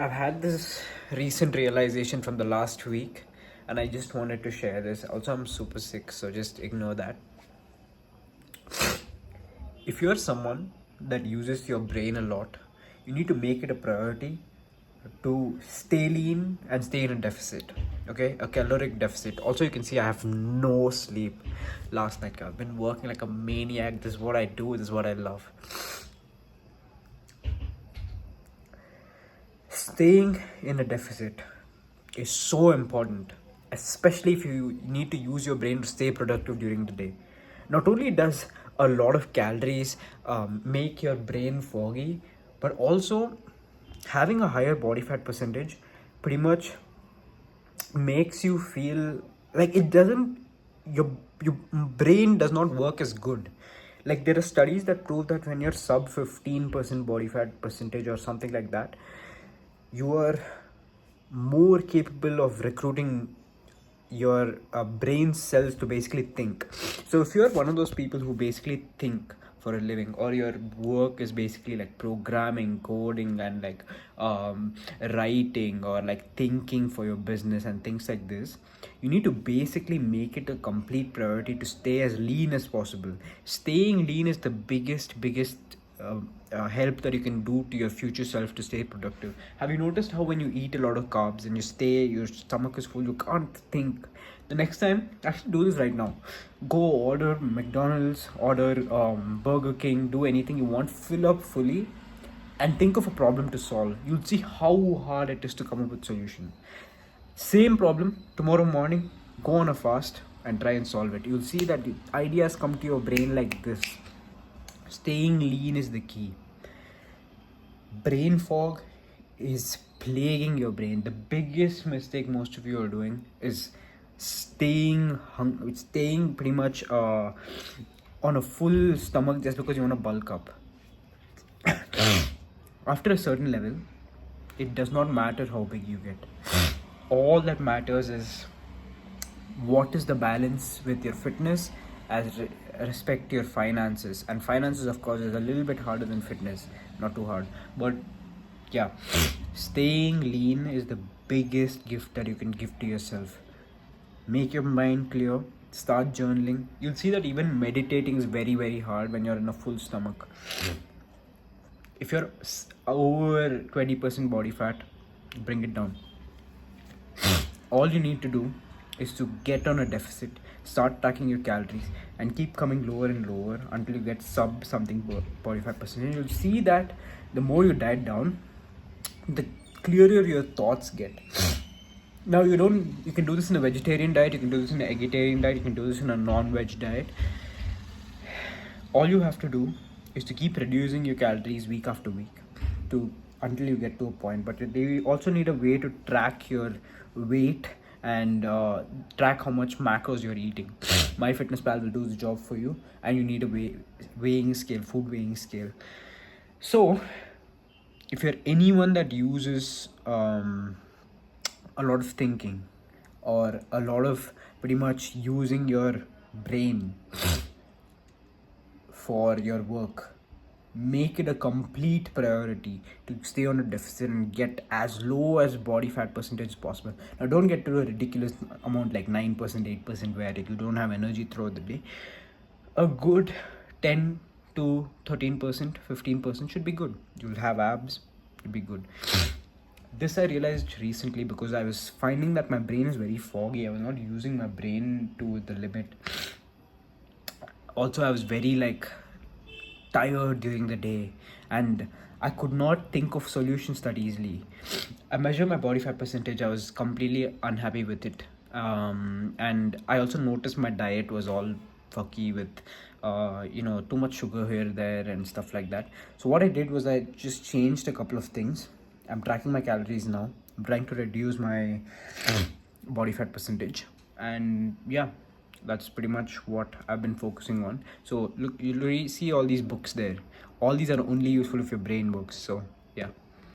I've had this recent realization from the last week, and I just wanted to share this. Also, I'm super sick, so just ignore that. If you're someone that uses your brain a lot, you need to make it a priority to stay lean and stay in a deficit. Okay, a caloric deficit. Also, you can see I have no sleep last night. I've been working like a maniac. This is what I do, this is what I love. Staying in a deficit is so important, especially if you need to use your brain to stay productive during the day. Not only does a lot of calories make your brain foggy, but also having a higher body fat percentage pretty much makes you feel like it doesn't your brain does not work as good. Like there are studies that prove that when you're sub 15% body fat percentage or something like that, you are more capable of recruiting your brain cells to basically think. So if you're one of those people who basically think for a living, or your work is basically like programming, coding, and like writing, or like thinking for your business and things like this, you need to basically make it a complete priority to stay as lean as possible. Staying lean is the biggest help that you can do to your future self to stay productive. Have you noticed how when you eat a lot of carbs and your stomach is full, you can't think? The next time, actually do this right now. Go order McDonald's, order Burger King, do anything you want, fill up fully, and think of a problem to solve. You'll see how hard it is to come up with solution. Same problem tomorrow morning, go on a fast and try and solve it. You'll see that the ideas come to your brain like this. Staying lean is the key. Brain fog is plaguing your brain. The biggest mistake most of you are doing is staying pretty much on a full stomach just because you want to bulk up. After a certain level, it does not matter how big you get. All that matters is what is the balance with your fitness as respect to your finances. And finances, of course, is a little bit harder than fitness. Not too hard, but yeah, staying lean is the biggest gift that you can give to yourself. Make your mind clear, start journaling. You'll see that even meditating is very hard when you're in a full stomach. If you're over 20% body fat, bring it down. All you need to do is to get on a deficit, start tracking your calories, and keep coming lower and lower until you get sub something body fat percentage. You'll see that the more you diet down, the clearer your thoughts get. Now you can do this in a vegetarian diet, you can do this in an vegetarian diet, you can do this in a non-veg diet. All you have to do is to keep reducing your calories week after week to until you get to a point. But they also need a way to track your weight and track how much macros you're eating. MyFitnessPal will do the job for you, and you need a weighing scale, food weighing scale. So if you're anyone that uses a lot of thinking, or a lot of pretty much using your brain for your work, make it a complete priority to stay on a deficit and get as low as body fat percentage as possible. Now don't get to a ridiculous amount like 9%, 8%, where you don't have energy throughout the day. A good 10 to 13%, 15% should be good. You'll have abs, you'll be good. This I realized recently because I was finding that my brain is very foggy. I was not using my brain to the limit. Also, I was very like tired during the day, and I could not think of solutions that easily. I measured my body fat percentage. I was completely unhappy with it, and I also noticed my diet was all fucky with too much sugar here, there, and stuff like that. So what I did was I just changed a couple of things. I'm tracking my calories now. I'm trying to reduce my body fat percentage, and yeah, that's pretty much what I've been focusing on. So look, you'll see all these books there. All these are only useful if your brain works. So yeah.